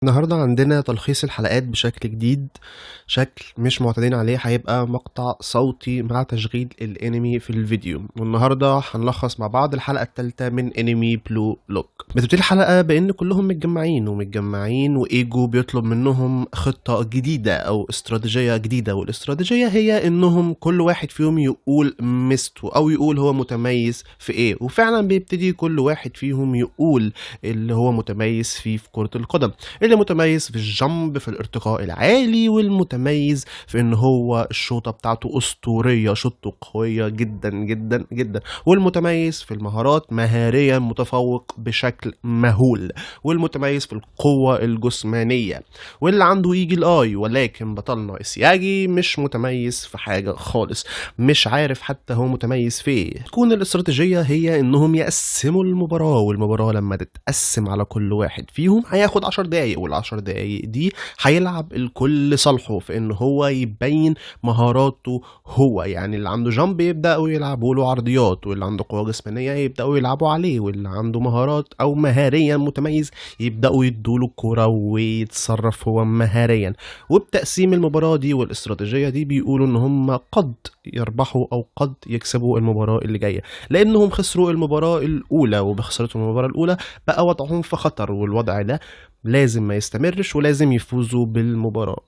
النهاردة عندنا تلخيص الحلقات بشكل جديد، شكل مش معتادين عليه. هيبقى مقطع صوتي مع تشغيل الانمي في الفيديو. والنهاردة هنلخص مع بعض الحلقة الثالثة من انمي بلو لوك. بتبتدي الحلقة بان كلهم متجمعين وايجو بيطلب منهم خطة جديدة او استراتيجية جديدة، والاستراتيجية هي انهم كل واحد فيهم يقول ميزته او يقول هو متميز في ايه. وفعلا بيبتدي كل واحد فيهم يقول اللي هو متميز فيه في كرة القدم، اللي متميز في الجامب في الارتقاء العالي، والمتميز في ان هو الشوطة بتاعته اسطورية، شوطته قوية جدا جدا جدا، والمتميز في المهارات مهاريا متفوق بشكل مهول، والمتميز في القوة الجسمانية، واللي عنده ايجل اي. ولكن بطلنا اسياجي مش متميز في حاجة خالص، مش عارف حتى هو متميز في ايه. تكون الاستراتيجية هي انهم يقسموا المباراة، والمباراة لما تتقسم على كل واحد فيهم هياخد 10 دقايق، وال10 دقايق دي هيلعب الكل صالحه في ان هو يبين مهاراته هو. يعني اللي عنده جامب يبداوا يلعبوا له عرضيات، واللي عنده قوة جسمانية يبداوا يلعبوا عليه، واللي عنده مهارات او مهاريا متميز يبداوا يدوله الكرة ويتصرف هو مهاريا. وبتقسيم المباراة دي والاستراتيجية دي بيقولوا ان هم قد يربحوا او قد يكسبوا المباراة اللي جاية، لانهم خسروا المباراة الاولى، وبخسارتهم المباراة الاولى بقى وضعهم في خطر، والوضع ده لازم ما يستمرش ولازم يفوزوا بالمباراة.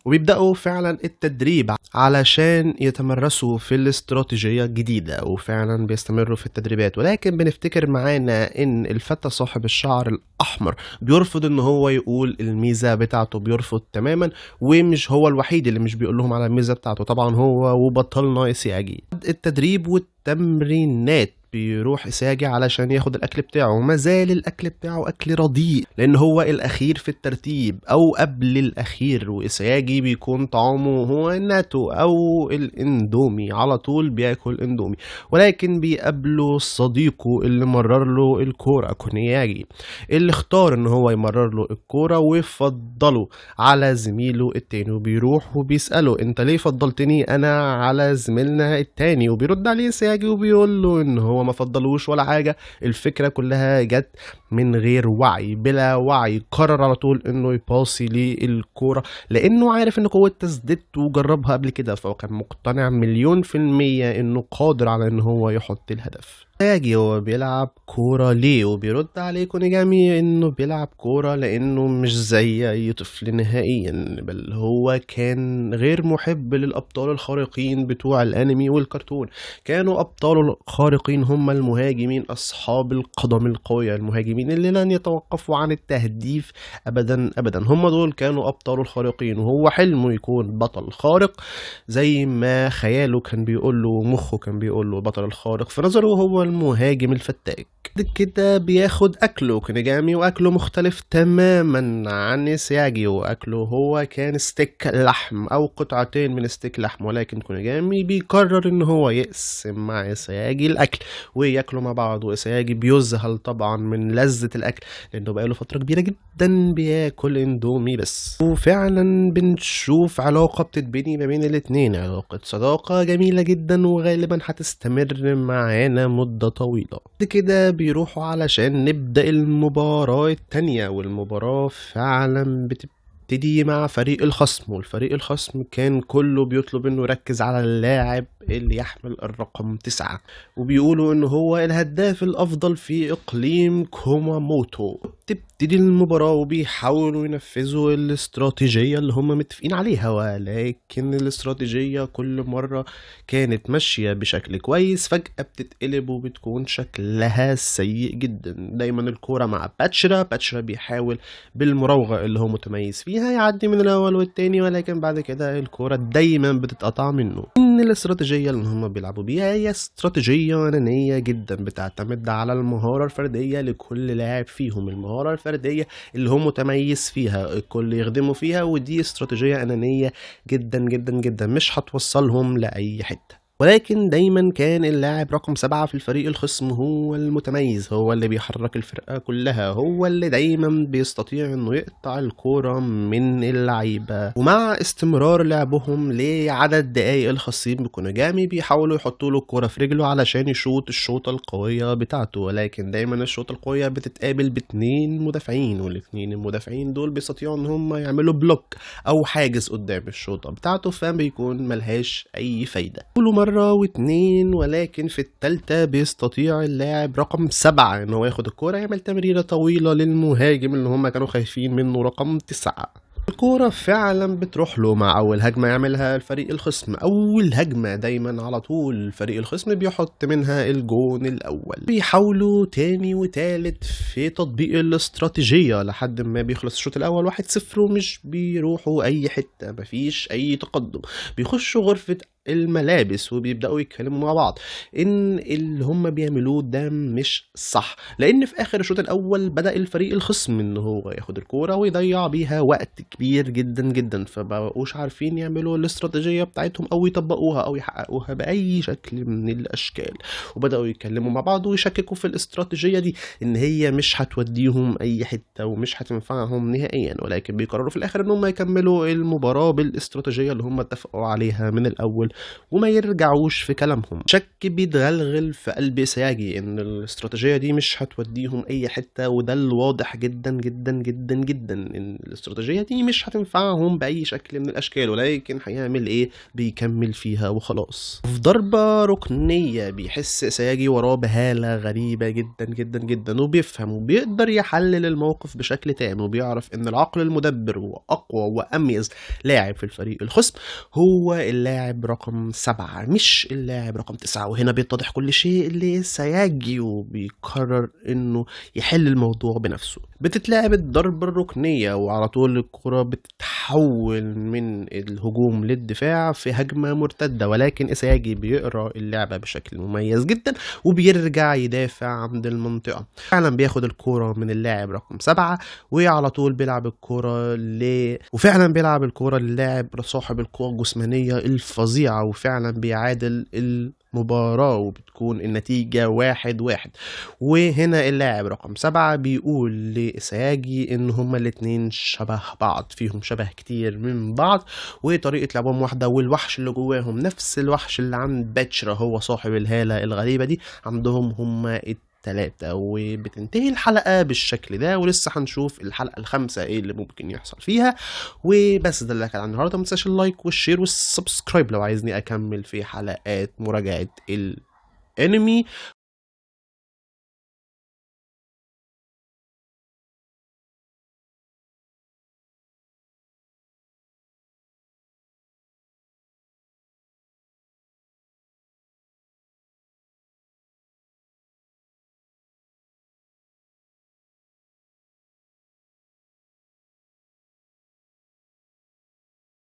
وبيبدأوا فعلا التدريب علشان يتمرسوا في الاستراتيجية الجديدة، وفعلا بيستمروا في التدريبات. ولكن بنفتكر معانا ان الفتى صاحب الشعر الأحمر بيرفض ان هو يقول الميزة بتاعته، بيرفض تماما، ومش هو الوحيد اللي مش بيقول لهم على الميزة بتاعته، طبعا هو وبطلنا إسياجي. التدريب والتمرينات بيروح إساجي علشان ياخد الأكل بتاعه، وما زال الأكل بتاعه أكل رديء لأن هو الأخير في الترتيب أو قبل الأخير. وإساجي بيكون طعامه هو الناتو أو الإندومي، على طول بياكل إندومي. ولكن بيقابله صديقه اللي مرر له الكورة، كونياجي، اللي اختار إن هو يمرر له الكورة ويفضله على زميله التاني. وبيروح وبيسأله أنت ليه فضلتني أنا على زميلنا التاني؟ وبيرد عليه إساجي وبيقول له إن هو ما فضلوش ولا حاجة، الفكرة كلها جت من غير وعي، بلا وعي. قرر على طول انه يباصي للكورة لانه عارف ان قوة تسديدته وجربها قبل كده، فهو كان مقتنع 100% انه قادر على ان هو يحط الهدف. ياجي هو بيلعب كورة ليه؟ وبيرد عليه كونيجامي انه بيلعب كورة لانه مش زي اي طفل نهائيا، بل هو كان غير محب للابطال الخارقين بتوع الانمي والكرتون. كانوا ابطال الخارقين هم المهاجمين اصحاب القدم القوية، المهاجمين اللي لن يتوقفوا عن التهديف ابدا ابدا. هم دول كانوا ابطال الخارقين، وهو حلمه يكون بطل خارق زي ما خياله كان بيقول له ومخه كان بيقول له. البطل الخارق في نظره هو المهاجم الفتاك. كده بياخد اكله كونيجامي، واكله مختلف تماما عن سياجي، واكله هو كان ستيك لحم او قطعتين من ستيك لحم. ولكن كونيجامي بيقرر ان هو يقسم مع سياجي الاكل وياكلوا مع بعض، وسياجي بيذهل طبعا من لذة الاكل لانه بقاله فترة كبيرة جدا بياكل اندومي بس. وفعلا بنشوف علاقة بتتبني ما بين الاتنين، علاقة صداقة جميلة جدا وغالبا هتستمر معانا مدة طويلة. كده بيروحوا علشان نبدأ المباراة التانية، والمباراة فعلا بتبتدي مع فريق الخصم. والفريق الخصم كان كله بيطلب انه يركز على اللاعب اللي يحمل الرقم 9، وبيقولوا انه هو الهداف الافضل في اقليم كوماموتو. تبتدي المباراة وبيحاولوا ينفذوا الاستراتيجية اللي هم متفقين عليها، ولكن الاستراتيجية كل مرة كانت ماشية بشكل كويس فجأة بتتقلب وبتكون شكلها سيء جدا. دايما الكورة مع باتشرا بيحاول بالمراوغة اللي هو متميز فيها يعدي من الاول والتاني، ولكن بعد كده الكورة دايما بتتقطع منه. ان الاستراتيجية اللي هم بيلعبوا بيها هي استراتيجية أنانية جدا، بتعتمد على المهارة الفردية لكل لاعب فيهم، المهارة الفردية اللي هو متميز فيها الكل يخدموا فيها. ودي استراتيجية أنانية جدا جدا جدا، مش هتوصلهم لأي حتة. ولكن دايما كان اللاعب رقم 7 في الفريق الخصم هو المتميز، هو اللي بيحرك الفرقة كلها، هو اللي دايما بيستطيع انه يقطع الكورة من اللعيبة. ومع استمرار لعبهم لعدد دقايق الخاصين بكونوجامي بيحاولوا يحطوا له الكورة في رجله علشان يشوط الشوطة القوية بتاعته، ولكن دايما الشوطة القوية بتتقابل باتنين مدافعين، والاتنين المدافعين دول بيستطيعوا ان هم يعملوا بلوك او حاجز قدام الشوطة بتاعته، فبيكون ملهاش اي فايدة. كل مرة واتنين، ولكن في التالتة بيستطيع اللاعب رقم 7 ان هو ياخد الكورة يعمل تمريرة طويلة للمهاجم اللي هم كانوا خايفين منه رقم 9. الكورة فعلا بتروح له مع أول هجمة يعملها الفريق الخصم. أول هجمة دايما على طول الفريق الخصم بيحط منها الجون الأول. بيحاولوا تاني وتالت في تطبيق الاستراتيجية لحد ما بيخلص الشوط الأول 1-0 ومش بيروحوا أي حتة، مفيش أي تقدم. بيخشوا غرفة الملابس وبيبدأوا يتكلموا مع بعض ان اللي هم بيعملوه ده مش صح، لان في اخر الشوط الاول بدأ الفريق الخصم ان هو ياخد الكورة ويضيع بيها وقت كبير جدا جدا، فبقوش عارفين يعملوا الاستراتيجية بتاعتهم او يطبقوها او يحققوها باي شكل من الاشكال. وبدأوا يتكلموا مع بعض ويشككوا في الاستراتيجية دي ان هي مش هتوديهم اي حتة ومش هتنفعهم نهائيا، ولكن بيقرروا في الاخر ان هم يكملوا المباراة بالاستراتيجية اللي هم اتفقوا عليها من الاول وما يرجعوش في كلامهم. شك بيتغلغل في قلب سياجي ان الاستراتيجية دي مش هتوديهم اي حتة، وده الواضح جدا جدا جدا جدا ان الاستراتيجية دي مش هتنفعهم باي شكل من الاشكال، ولكن هيعمل ايه؟ بيكمل فيها وخلاص. في ضربة ركنية بيحس سياجي وراه بهالة غريبة جدا جدا جدا، وبيفهم وبيقدر يحلل الموقف بشكل تام، وبيعرف ان العقل المدبر واقوى واميز لاعب في الفريق الخصم هو اللاعب رقم 7 مش اللاعب رقم 9. وهنا بيتضح كل شيء لسياجي وبيقرر انه يحل الموضوع بنفسه. بتتلعب الضربة الركنية وعلى طول الكرة بتتحول من الهجوم للدفاع في هجمة مرتدة، ولكن سياجي بيقرأ اللعبة بشكل مميز جدا وبيرجع يدافع عند المنطقة. فعلا بياخد الكرة من اللاعب رقم 7 وعلى طول بيلعب الكرة وفعلا بيلعب الكرة للاعب صاحب القوة الجسمانية الفظيعة، وفعلا بيعادل المباراة وبتكون النتيجة 1-1. وهنا اللاعب رقم 7 بيقول لسياجي ان هما الاتنين شبه بعض، فيهم شبه كتير من بعض وطريقة لعبهم واحدة، والوحش اللي جواهم نفس الوحش اللي عند باتشرا هو صاحب الهالة الغريبة دي عندهم هما 3. وبتنتهي الحلقة بالشكل ده، ولسه هنشوف الحلقة ال5 ايه اللي ممكن يحصل فيها. وبس ده اللي كان عن النهارده، متنساش اللايك والشير والسبسكرايب لو عايزني اكمل في حلقات مراجعة الانمي.